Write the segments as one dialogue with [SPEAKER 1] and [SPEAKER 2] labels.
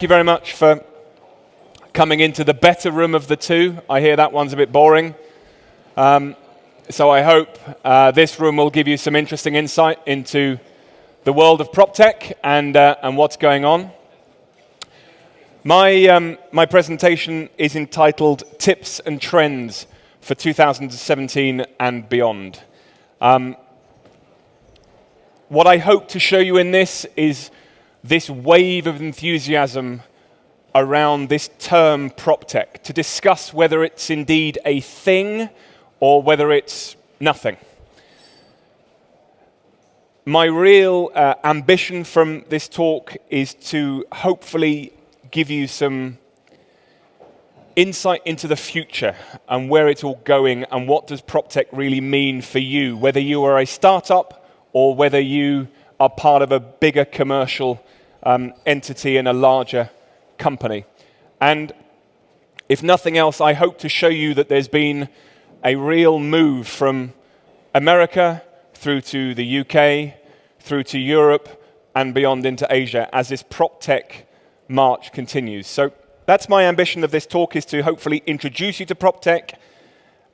[SPEAKER 1] you very much for coming into the better room of the two. I hear that one's a bit boring. So I hope this room will give you some interesting insight into the world of PropTech and what's going on. My presentation is entitled Tips and Trends for 2017 and Beyond. What I hope to show you in this is this wave of enthusiasm around this term PropTech, to discuss whether it's indeed a thing or whether it's nothing. My real ambition from this talk is to hopefully give you some insight into the future and where it's all going and what does PropTech really mean for you, whether you are a startup or whether you are part of a bigger commercial entity in a larger company. And if nothing else, I hope to show you that there's been a real move from America through to the UK, through to Europe, and beyond into Asia as this PropTech march continues. So that's my ambition of this talk, is to hopefully introduce you to PropTech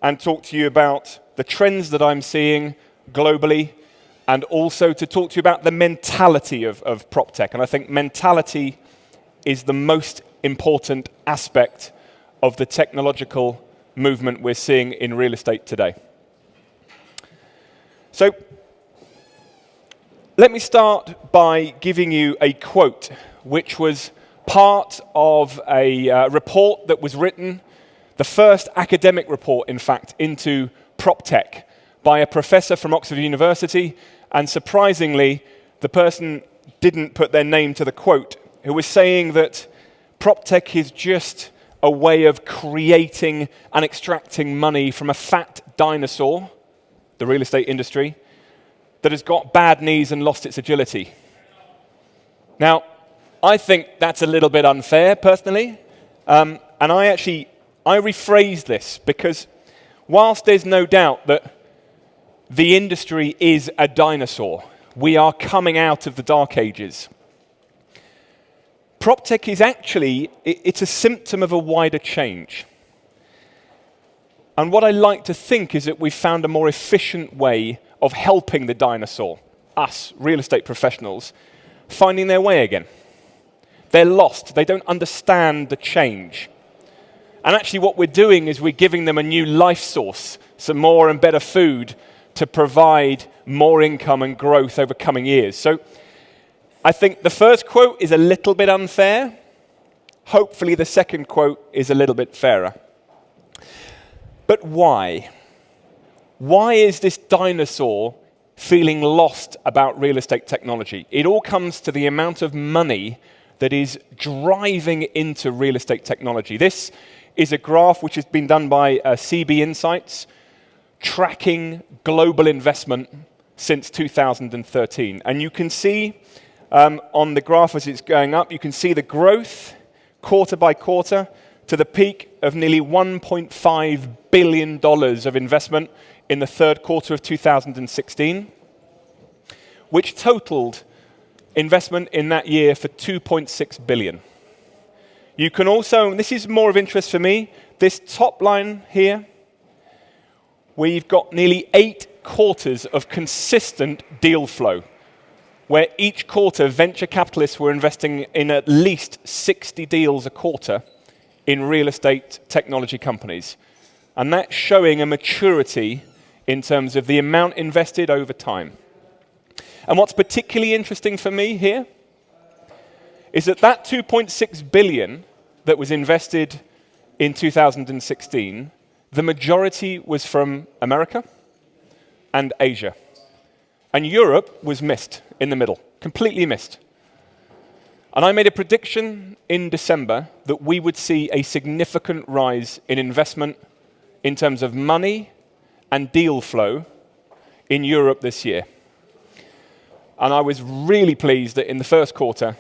[SPEAKER 1] and talk to you about the trends that I'm seeing globally, and also to talk to you about the mentality of PropTech. And I think mentality is the most important aspect of the technological movement we're seeing in real estate today. So let me start by giving you a quote, which was part of a report that was written, the first academic report, in fact, into PropTech by a professor from Oxford University. And surprisingly, the person didn't put their name to the quote, who was saying that PropTech is just a way of creating and extracting money from a fat dinosaur, the real estate industry, that has got bad knees and lost its agility. Now, I think that's a little bit unfair, personally. And I rephrase this, because whilst there's no doubt that the industry is a dinosaur, we are coming out of the dark ages, PropTech is actually, it's a symptom of a wider change. And what I like to think is that we've found a more efficient way of helping the dinosaur, us real estate professionals, finding their way again. They're lost. They don't understand the change. And actually what we're doing is we're giving them a new life source, some more and better food to provide more income and growth over coming years. So I think the first quote is a little bit unfair. Hopefully the second quote is a little bit fairer. But why? Why is this dinosaur feeling lost about real estate technology? It all comes to the amount of money that is driving into real estate technology. This is a graph which has been done by CB Insights, tracking global investment since 2013. And you can see on the graph as it's going up, you can see the growth quarter by quarter to the peak of nearly $1.5 billion of investment in the third quarter of 2016, which totaled investment in that year for $2.6 billion. You can also, and this is more of interest for me, this top line here, where you've got nearly 8 quarters of consistent deal flow, where each quarter venture capitalists were investing in at least 60 deals a quarter in real estate technology companies. And that's showing a maturity in terms of the amount invested over time. And what's particularly interesting for me here is that that $2.6 billion that was invested in 2016, the majority was from America and Asia. And Europe was missed in the middle, completely missed. And I made a prediction in December that we would see a significant rise in investment in terms of money and deal flow in Europe this year. And I was really pleased that in the first quarter,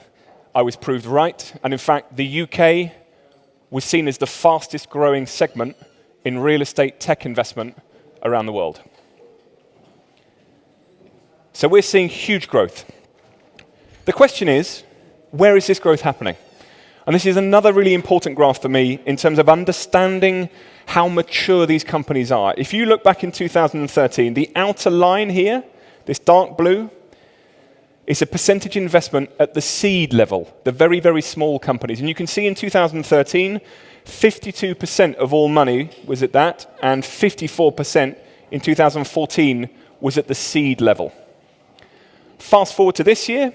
[SPEAKER 1] I was proved right. And in fact, the UK was seen as the fastest growing segment in real estate tech investment around the world. So we're seeing huge growth. The question is, where is this growth happening? And this is another really important graph for me in terms of understanding how mature these companies are. If you look back in 2013, the outer line here, this dark blue, is a percentage investment at the seed level, the very, very small companies. And you can see in 2013, 52% of all money was at that, and 54% in 2014 was at the seed level. Fast forward to this year,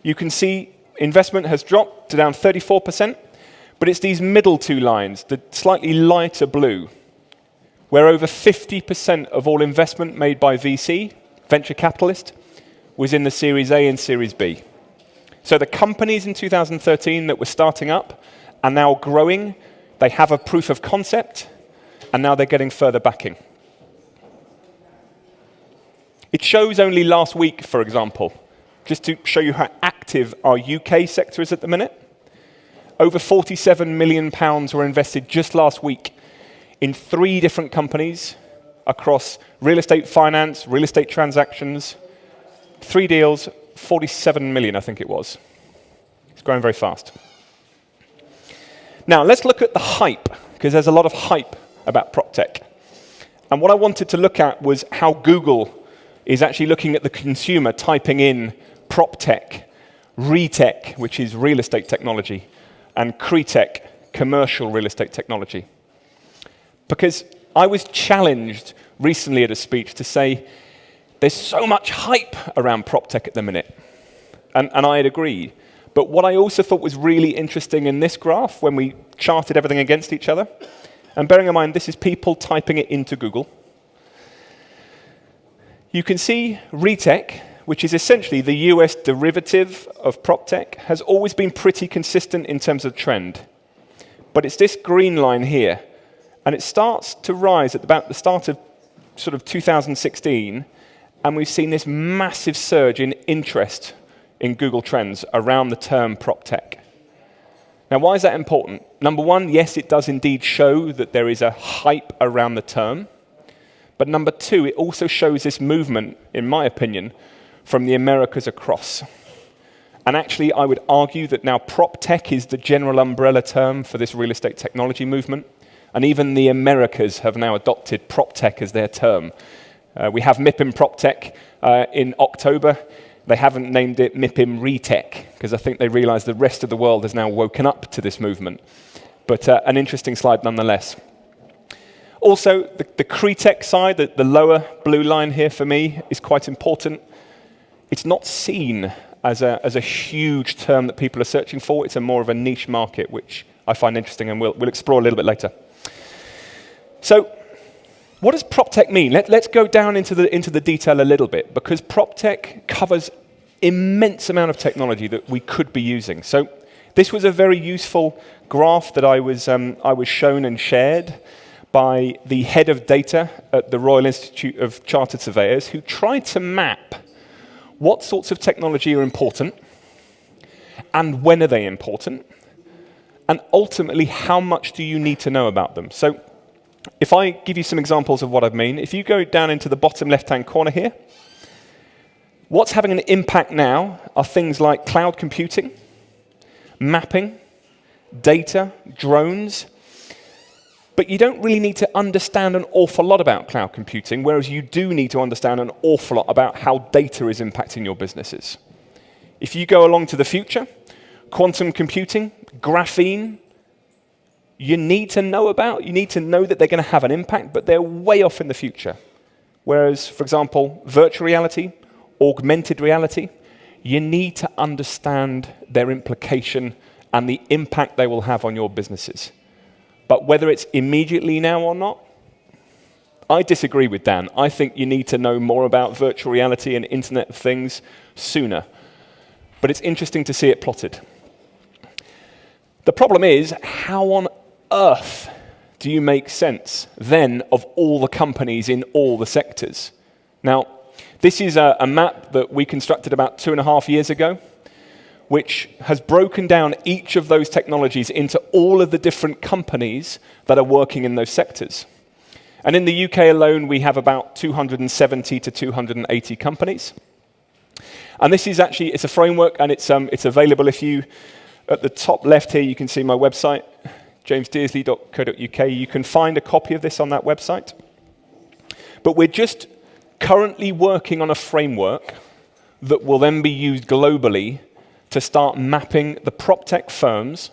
[SPEAKER 1] you can see investment has dropped to down 34%, but it's these middle two lines, the slightly lighter blue, where over 50% of all investment made by VC, venture capitalist, was in the Series A and Series B. So the companies in 2013 that were starting up are now growing. They have a proof of concept, and now they're getting further backing. It shows only last week, for example, just to show you how active our UK sector is at the minute. Over £47 million were invested just last week in 3 different companies across real estate finance, real estate transactions. 3 deals, 47 million, I think it was. It's growing very fast. Now, let's look at the hype, because there's a lot of hype about PropTech. And what I wanted to look at was how Google is actually looking at the consumer, typing in PropTech, ReTech, which is real estate technology, and CreTech, commercial real estate technology. Because I was challenged recently at a speech to say, there's so much hype around PropTech at the minute. And I had agreed. But what I also thought was really interesting in this graph, when we charted everything against each other, and bearing in mind this is people typing it into Google, you can see ReTech, which is essentially the US derivative of PropTech, has always been pretty consistent in terms of trend. But it's this green line here, and it starts to rise at about the start of sort of 2016, and we've seen this massive surge in interest in Google Trends around the term PropTech. Now, why is that important? Number one, yes, it does indeed show that there is a hype around the term. But number two, it also shows this movement, in my opinion, from the Americas across. And actually, I would argue that now PropTech is the general umbrella term for this real estate technology movement. And even the Americas have now adopted PropTech as their term. We have MIPIM PropTech in October. They haven't named it MIPIM ReTech, because I think they realize the rest of the world has now woken up to this movement. But an interesting slide nonetheless. Also, the CreTech side, the lower blue line here for me, is quite important. It's not seen as a huge term that people are searching for. It's more of a niche market, which I find interesting, and we'll explore a little bit later. So, what does PropTech mean? Let's go down into the detail a little bit, because PropTech covers immense amount of technology that we could be using. So this was a very useful graph that I was shown and shared by the head of data at the Royal Institute of Chartered Surveyors, who tried to map what sorts of technology are important and when are they important, and ultimately how much do you need to know about them. So if I give you some examples of what I mean, if you go down into the bottom left-hand corner here, what's having an impact now are things like cloud computing, mapping, data, drones. But you don't really need to understand an awful lot about cloud computing, whereas you do need to understand an awful lot about how data is impacting your businesses. If you go along to the future, quantum computing, graphene, you need to know that they're going to have an impact, but they're way off in the future. Whereas, for example, virtual reality, augmented reality, you need to understand their implication and the impact they will have on your businesses. But whether it's immediately now or not, I disagree with Dan. I think you need to know more about virtual reality and Internet of Things sooner. But it's interesting to see it plotted. The problem is, how on earth do you make sense then of all the companies in all the sectors? Now, this is a map that we constructed about 2.5 years ago, which has broken down each of those technologies into all of the different companies that are working in those sectors. And in the UK alone, we have about 270 to 280 companies. And this is actually, it's a framework, and it's available if you At the top left here, you can see my website, jamesdearsley.co.uk. You can find a copy of this on that website. But we're just currently working on a framework that will then be used globally to start mapping the PropTech firms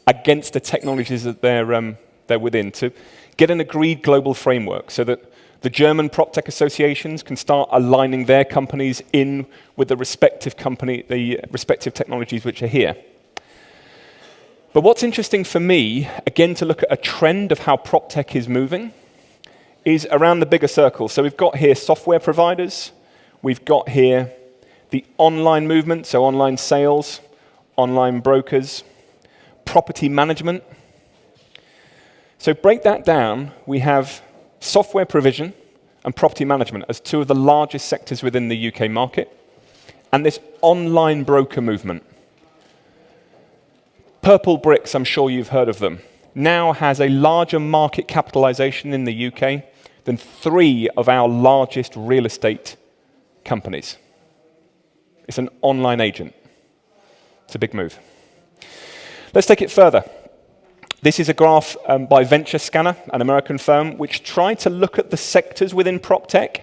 [SPEAKER 1] against the technologies that they're within, to get an agreed global framework so that the German PropTech associations can start aligning their companies in with the respective technologies which are here. But what's interesting for me, again, to look at a trend of how PropTech is moving, is around the bigger circles. So we've got here software providers, we've got here the online movement, so online sales, online brokers, property management. So break that down, we have software provision and property management as two of the largest sectors within the UK market, and this online broker movement. Purple Bricks, I'm sure you've heard of them, now has a larger market capitalization in the UK than 3 of our largest real estate companies. It's an online agent. It's a big move. Let's take it further. This is a graph by Venture Scanner, an American firm, which tried to look at the sectors within PropTech,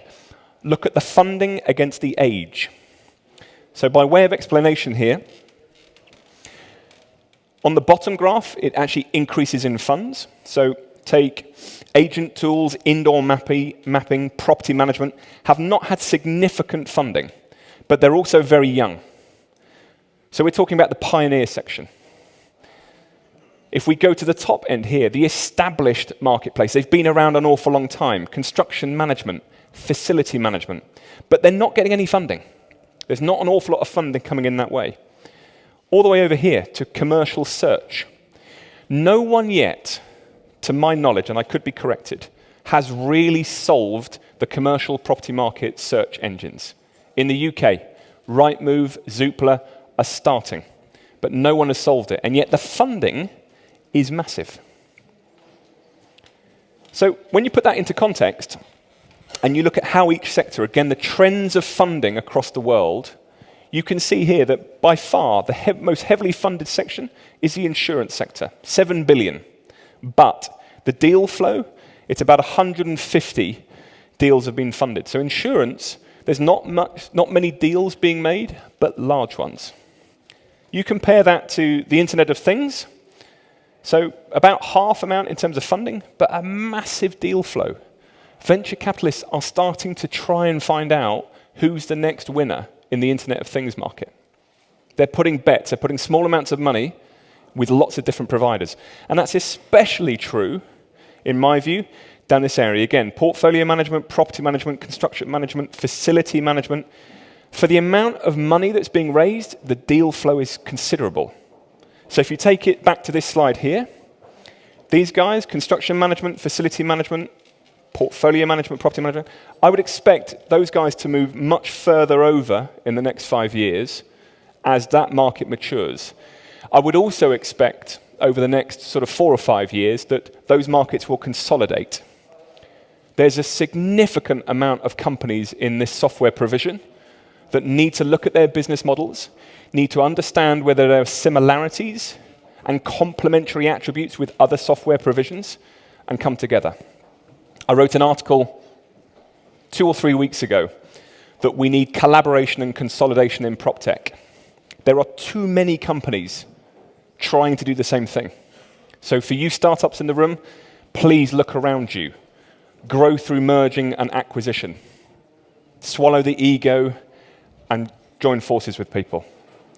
[SPEAKER 1] look at the funding against the age. So by way of explanation here, on the bottom graph, it actually increases in funds. So take agent tools, indoor mapping, property management, have not had significant funding, but they're also very young. So we're talking about the pioneer section. If we go to the top end here, the established marketplace, they've been around an awful long time, construction management, facility management, but they're not getting any funding. There's not an awful lot of funding coming in that way. All the way over here to commercial search. No one yet, to my knowledge, and I could be corrected, has really solved the commercial property market search engines. In the UK, Rightmove, Zoopla are starting, but no one has solved it, and yet the funding is massive. So when you put that into context, and you look at how each sector, again, the trends of funding across the world, you can see here that by far the most heavily funded section is the insurance sector, 7 billion. But the deal flow, it's about 150 deals have been funded. So insurance, there's not many deals being made, but large ones. You compare that to the Internet of Things, so about half amount in terms of funding, but a massive deal flow. Venture capitalists are starting to try and find out who's the next winner in the Internet of Things market. They're putting bets, they're putting small amounts of money with lots of different providers. And that's especially true, in my view, down this area. Again, portfolio management, property management, construction management, facility management. For the amount of money that's being raised, the deal flow is considerable. So if you take it back to this slide here, these guys, construction management, facility management, portfolio management, property management, I would expect those guys to move much further over in the next 5 years as that market matures. I would also expect over the next sort of 4 or 5 years that those markets will consolidate. There's a significant amount of companies in this software provision that need to look at their business models, need to understand whether there are similarities and complementary attributes with other software provisions, and come together. I wrote an article 2 or 3 weeks ago that we need collaboration and consolidation in PropTech. There are too many companies trying to do the same thing. So for you startups in the room, please look around you. Grow through merging and acquisition. Swallow the ego and join forces with people.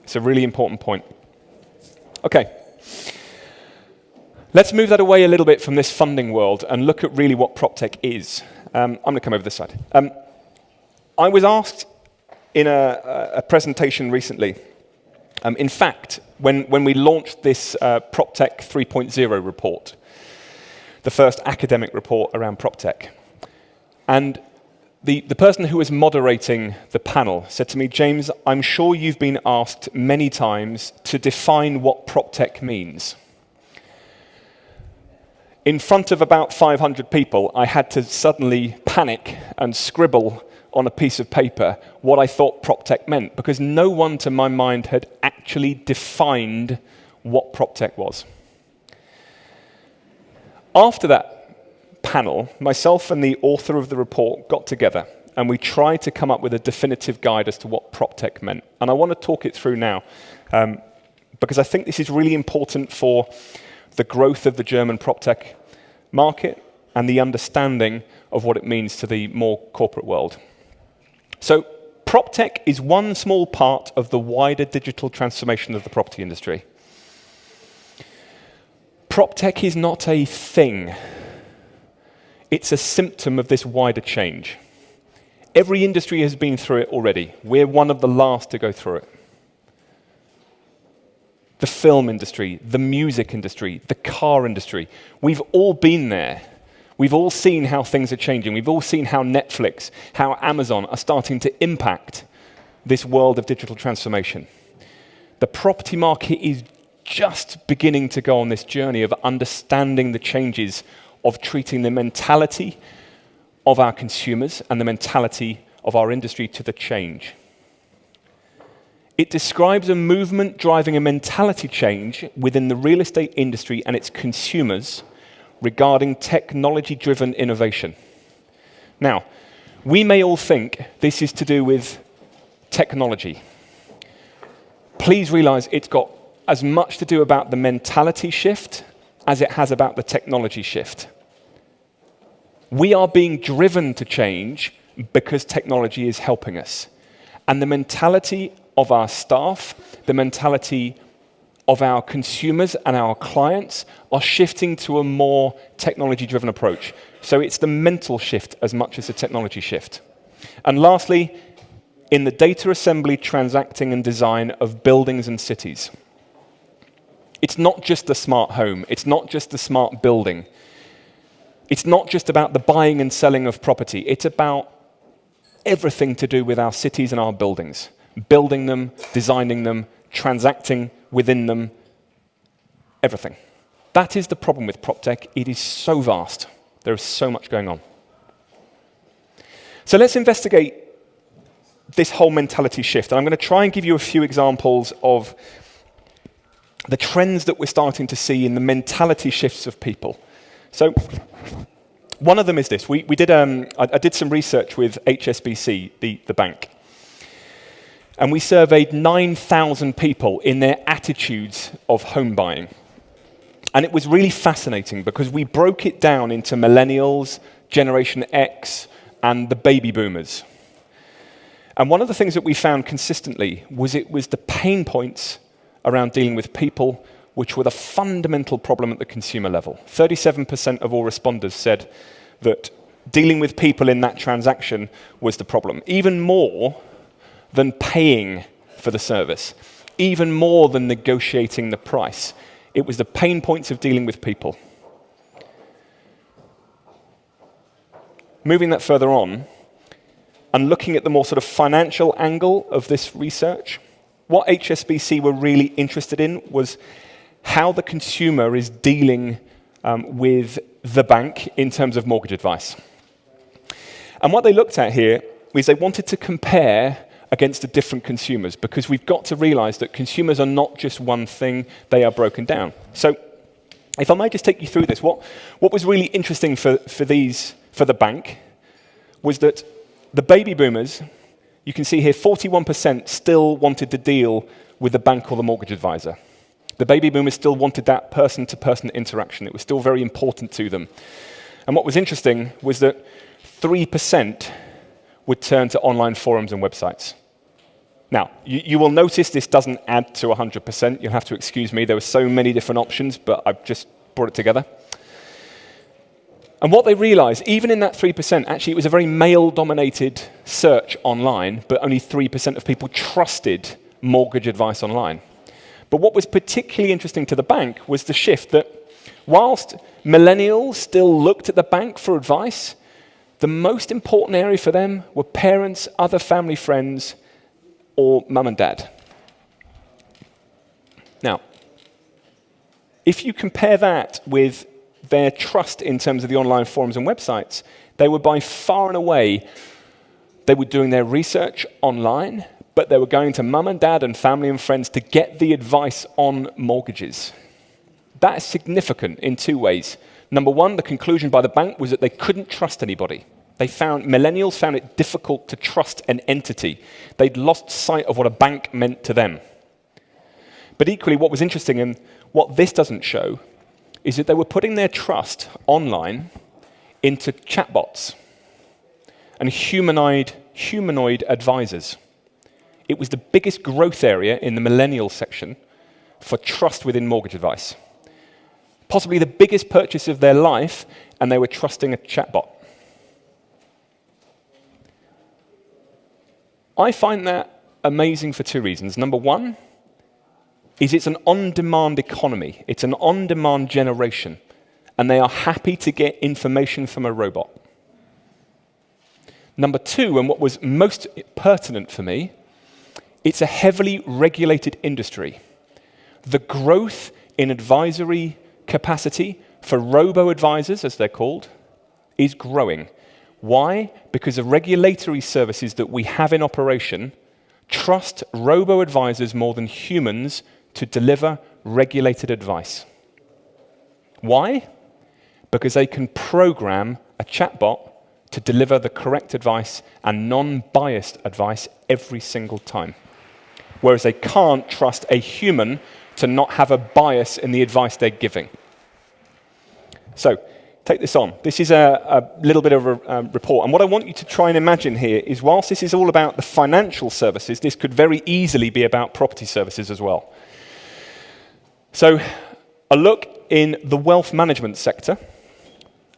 [SPEAKER 1] It's a really important point. Okay. Let's move that away a little bit from this funding world and look at really what PropTech is. I'm going to come over this side. I was asked in a presentation recently, in fact, when we launched this PropTech 3.0 report, the first academic report around PropTech, and the person who was moderating the panel said to me, James, I'm sure you've been asked many times to define what PropTech means. In front of about 500 people, I had to suddenly panic and scribble on a piece of paper what I thought PropTech meant, because no one, to my mind, had actually defined what PropTech was. After that panel, myself and the author of the report got together, and we tried to come up with a definitive guide as to what PropTech meant. And I want to talk it through now, because I think this is really important for the growth of the German PropTech market and the understanding of what it means to the more corporate world. So PropTech is one small part of the wider digital transformation of the property industry. PropTech is not a thing. It's a symptom of this wider change. Every industry has been through it already. We're one of the last to go through it. The film industry, the music industry, the car industry. We've all been there. We've all seen how things are changing. We've all seen how Netflix, how Amazon are starting to impact this world of digital transformation. The property market is just beginning to go on this journey of understanding the changes of treating the mentality of our consumers and the mentality of our industry to the change. It describes a movement driving a mentality change within the real estate industry and its consumers regarding technology-driven innovation. Now, we may all think this is to do with technology. Please realize it's got as much to do about the mentality shift as it has about the technology shift. We are being driven to change because technology is helping us. And the mentality of our staff, the mentality of our consumers and our clients are shifting to a more technology-driven approach. So it's the mental shift as much as the technology shift. And lastly, in the data assembly, transacting, and design of buildings and cities. It's not just the smart home. It's not just the smart building. It's not just about the buying and selling of property. It's about everything to do with our cities and our buildings. Building them, designing them, transacting within them, everything. That is the problem with PropTech. It is so vast. There is so much going on. So let's investigate this whole mentality shift. And I'm going to try and give you a few examples of the trends that we're starting to see in the mentality shifts of people. So one of them is this. I did some research with HSBC, the bank. And we surveyed 9,000 people in their attitudes of home buying. And it was really fascinating because we broke it down into millennials, Generation X, and the baby boomers. And one of the things that we found consistently was it was the pain points around dealing with people which were the fundamental problem at the consumer level. 37% of all responders said that dealing with people in that transaction was the problem. Even more than paying for the service, even more than negotiating the price. It was the pain points of dealing with people. Moving that further on, and looking at the more sort of financial angle of this research, what HSBC were really interested in was how the consumer is dealing with the bank in terms of mortgage advice. And what they looked at here is they wanted to compare against the different consumers, because we've got to realize that consumers are not just one thing, they are broken down. So if I might just take you through this, what was really interesting for the bank was that the baby boomers, you can see here 41% still wanted to deal with the bank or the mortgage advisor. The baby boomers still wanted that person-to-person interaction. It was still very important to them. And what was interesting was that 3% would turn to online forums and websites. Now, you will notice this doesn't add to 100%. You'll have to excuse me. There were so many different options, but I've just brought it together. And what they realized, even in that 3%, actually it was a very male-dominated search online, but only 3% of people trusted mortgage advice online. But what was particularly interesting to the bank was the shift that whilst millennials still looked at the bank for advice, the most important area for them were parents, other family friends, or mum and dad. Now, if you compare that with their trust in terms of the online forums and websites, they were by far and away They were doing their research online, but they were going to mum and dad and family and friends to get the advice on mortgages. That is significant in two ways. Number one, the conclusion by the bank was that they couldn't trust anybody. Millennials found it difficult to trust an entity. They'd lost sight of what a bank meant to them. But equally, what was interesting, and what this doesn't show, is that they were putting their trust online into chatbots and humanoid advisors. It was the biggest growth area in the millennial section for trust within mortgage advice. Possibly the biggest purchase of their life, and they were trusting a chatbot. I find that amazing for two reasons. Number one is it's an on-demand economy. It's an on-demand generation, and they are happy to get information from a robot. Number two, and what was most pertinent for me, it's a heavily regulated industry. The growth in advisory capacity for robo-advisors, as they're called, is growing. Why? Because the regulatory services that we have in operation trust robo-advisors more than humans to deliver regulated advice. Why? Because they can program a chatbot to deliver the correct advice and non-biased advice every single time. Whereas they can't trust a human to not have a bias in the advice they're giving. So, take this on. This is a little bit of a report. And what I want you to try and imagine here is, whilst this is all about the financial services, this could very easily be about property services as well. So, a look in the wealth management sector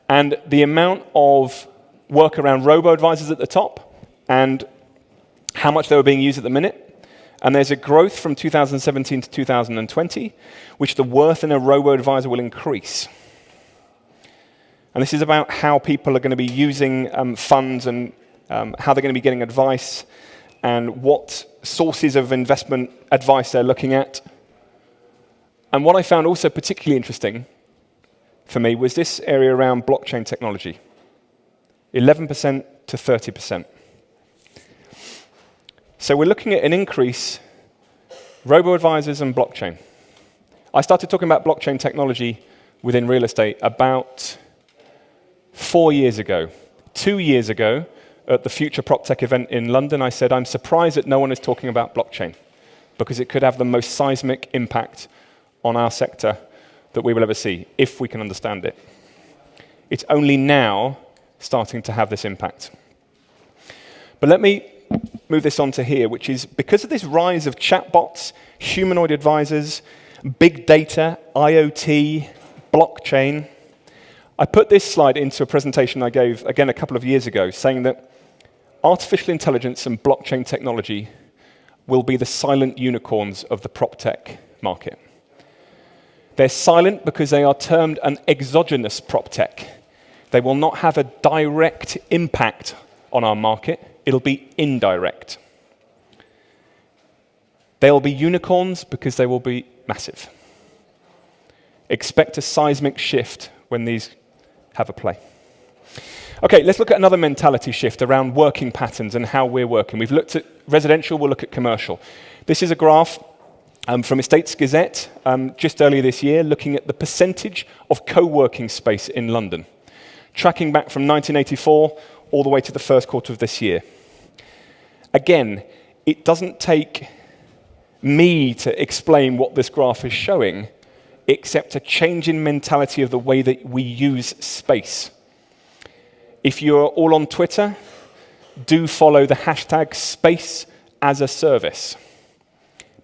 [SPEAKER 1] and the amount of work around robo-advisors at the top and how much they were being used at the minute. And there's a growth from 2017 to 2020, which the worth in a robo-advisor will increase. And this is about how people are going to be using funds and how they're going to be getting advice and what sources of investment advice they're looking at. And what I found also particularly interesting for me was this area around blockchain technology. 11% to 30%. So we're looking at an increase, robo-advisors and blockchain. I started talking about blockchain technology within real estate about 4 years ago. 2 years ago, at the Future PropTech event in London, I said, I'm surprised that no one is talking about blockchain, because it could have the most seismic impact on our sector that we will ever see, if we can understand it. It's only now starting to have this impact. But let me move this on to here, which is because of this rise of chatbots, humanoid advisors, big data, IoT, blockchain, I put this slide into a presentation I gave, again, a couple of years ago, saying that artificial intelligence and blockchain technology will be the silent unicorns of the PropTech market. They're silent because they are termed an exogenous PropTech. They will not have a direct impact on our market. It'll be indirect. They'll be unicorns because they will be massive. Expect a seismic shift when these have a play. Okay, let's look at another mentality shift around working patterns and how we're working. We've looked at residential, we'll look at commercial. This is a graph from Estates Gazette just earlier this year, looking at the percentage of co-working space in London, tracking back from 1984 all the way to the first quarter of this year. Again, it doesn't take me to explain what this graph is showing, except a change in mentality of the way that we use space. If you're all on Twitter, do follow the hashtag space as a service,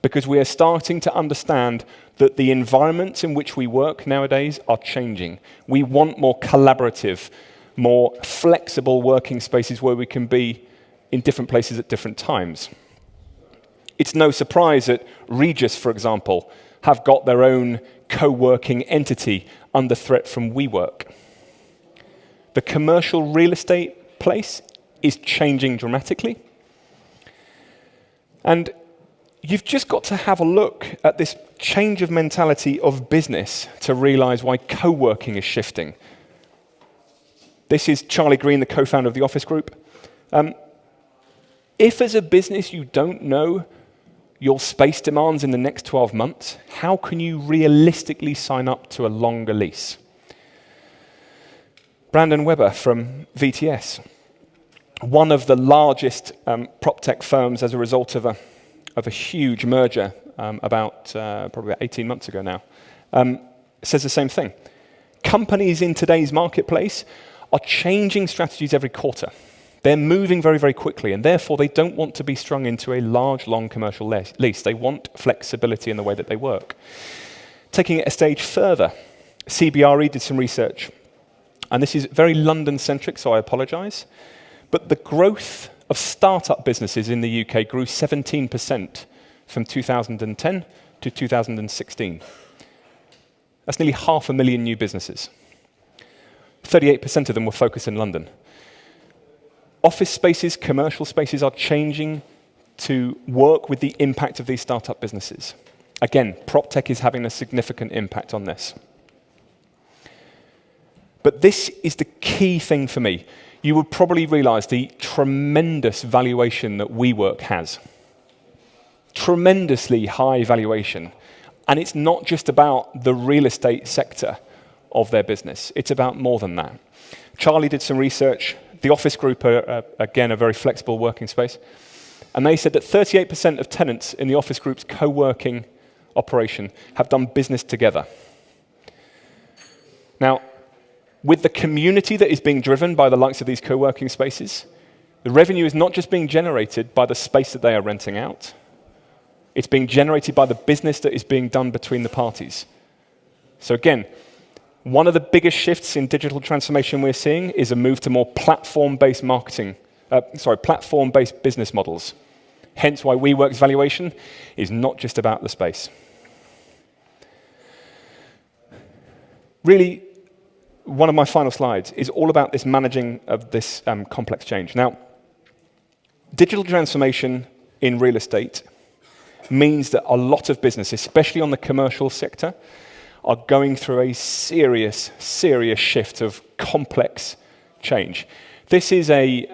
[SPEAKER 1] because we are starting to understand that the environments in which we work nowadays are changing. We want more collaborative, more flexible working spaces where we can be in different places at different times. It's no surprise that Regis, for example, have got their own co-working entity under threat from WeWork. The commercial real estate place is changing dramatically. And you've just got to have a look at this change of mentality of business to realize why co-working is shifting. This is Charlie Green, the co-founder of the Office Group. If as a business you don't know your space demands in the next 12 months, how can you realistically sign up to a longer lease? Brandon Weber from VTS, one of the largest PropTech firms as a result of a huge merger probably about 18 months ago now, says the same thing. Companies in today's marketplace are changing strategies every quarter. They're moving very, very quickly, and therefore they don't want to be strung into a large, long commercial lease. They want flexibility in the way that they work. Taking it a stage further, CBRE did some research, and this is very London-centric, so I apologize, but the growth of startup businesses in the UK grew 17% from 2010 to 2016. That's nearly 500,000 new businesses. 38% of them were focused in London. Office spaces, commercial spaces are changing to work with the impact of these startup businesses. Again, PropTech is having a significant impact on this. But this is the key thing for me. You would probably realize the tremendous valuation that WeWork has. Tremendously high valuation. And it's not just about the real estate sector of their business. It's about more than that. Charlie did some research. The Office Group are, again, a very flexible working space. And they said that 38% of tenants in the Office Group's co-working operation have done business together. Now, with the community that is being driven by the likes of these co-working spaces, the revenue is not just being generated by the space that they are renting out. It's being generated by the business that is being done between the parties. So again, one of the biggest shifts in digital transformation we're seeing is a move to more platform-based platform-based business models. Hence why WeWork's valuation is not just about the space. Really, one of my final slides is all about this managing of this complex change. Now, digital transformation in real estate means that a lot of business, especially on the commercial sector, are going through a serious shift of complex change. This is a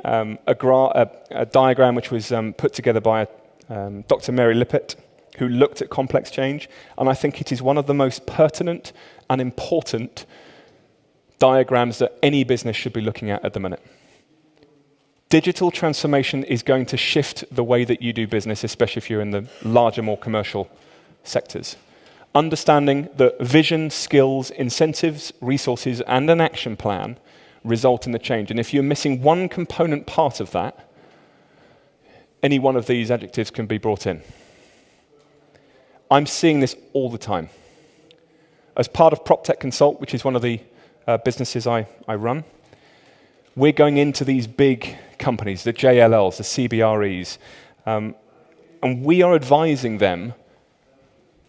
[SPEAKER 1] diagram which was put together by Dr. Mary Lippett, who looked at complex change, and I think it is one of the most pertinent and important diagrams that any business should be looking at the minute. Digital transformation is going to shift the way that you do business, especially if you're in the larger, more commercial sectors. Understanding that vision, skills, incentives, resources, and an action plan result in the change. And if you're missing one component part of that, any one of these adjectives can be brought in. I'm seeing this all the time. As part of PropTech Consult, which is one of the businesses I run, we're going into these big companies, the JLLs, the CBREs, and we are advising them.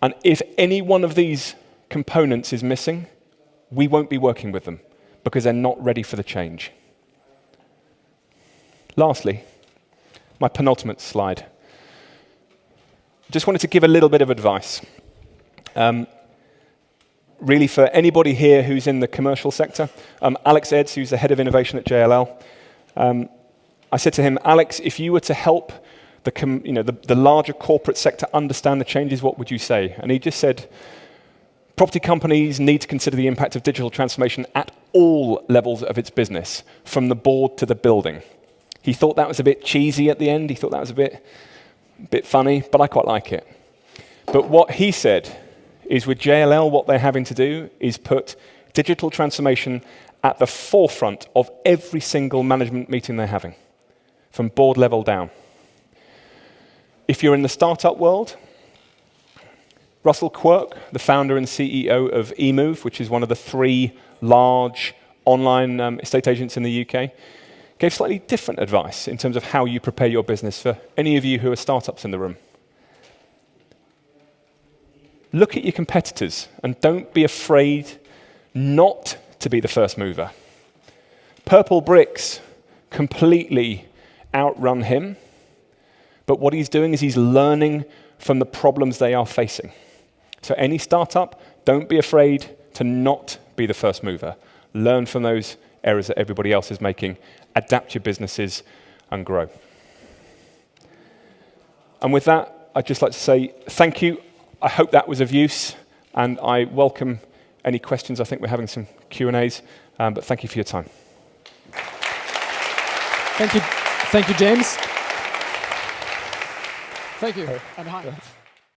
[SPEAKER 1] And if any one of these components is missing, we won't be working with them because they're not ready for the change. Lastly, my penultimate slide. Just wanted to give a little bit of advice. Really for anybody here who's in the commercial sector. Alex Eds, who's the head of innovation at JLL, I said to him, Alex, if you were to help the larger corporate sector understand the changes, what would you say? And he just said, property companies need to consider the impact of digital transformation at all levels of its business, from the board to the building. He thought that was a bit cheesy at the end. He thought that was a bit funny, but I quite like it. But what he said is with JLL, what they're having to do is put digital transformation at the forefront of every single management meeting they're having, from board level down. If you're in the startup world, Russell Quirk, the founder and CEO of eMove, which is one of the 3 large online estate agents in the UK, gave slightly different advice in terms of how you prepare your business for any of you who are startups in the room. Look at your competitors and don't be afraid not to be the first mover. Purple Bricks completely outrun him, but what he's doing is he's learning from the problems they are facing. So any startup, don't be afraid to not be the first mover. Learn from those errors that everybody else is making, adapt your businesses, and grow. And with that, I'd just like to say thank you. I hope that was of use, and I welcome any questions. I think we're having some Q&As, but thank you for your time.
[SPEAKER 2] Thank you, James. Thank you. And hi.